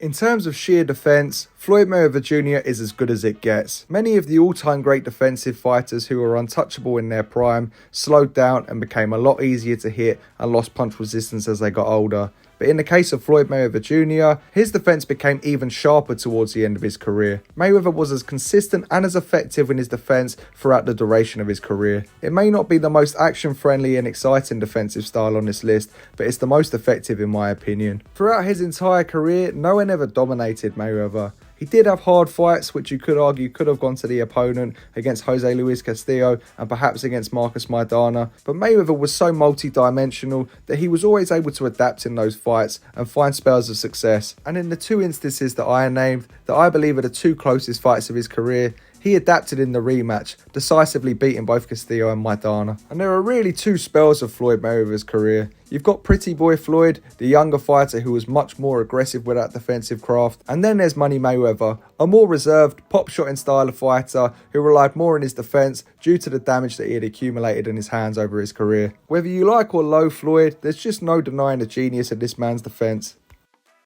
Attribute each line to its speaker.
Speaker 1: In terms of sheer defense, Floyd Mayweather Jr. is as good as it gets. Many of the all-time great defensive fighters who were untouchable in their prime slowed down and became a lot easier to hit and lost punch resistance as they got older. But in the case of Floyd Mayweather Jr., his defense became even sharper towards the end of his career. Mayweather was as consistent and as effective in his defense throughout the duration of his career. It may not be the most action-friendly and exciting defensive style on this list, but it's the most effective in my opinion. Throughout his entire career, no one ever dominated Mayweather. He did have hard fights, which you could argue could have gone to the opponent against Jose Luis Castillo and perhaps against Marcus Maidana, but Mayweather was so multi-dimensional that he was always able to adapt in those fights and find spells of success. And in the two instances that I named, that I believe are the two closest fights of his career, he adapted in the rematch, decisively beating both Castillo and Maidana. And there are really two spells of Floyd Mayweather's career. You've got Pretty Boy Floyd, the younger fighter who was much more aggressive with that defensive craft. And then there's Money Mayweather, a more reserved, pop-shotting style of fighter who relied more on his defense due to the damage that he had accumulated in his hands over his career. Whether you like or loathe Floyd, there's just no denying the genius of this man's defense.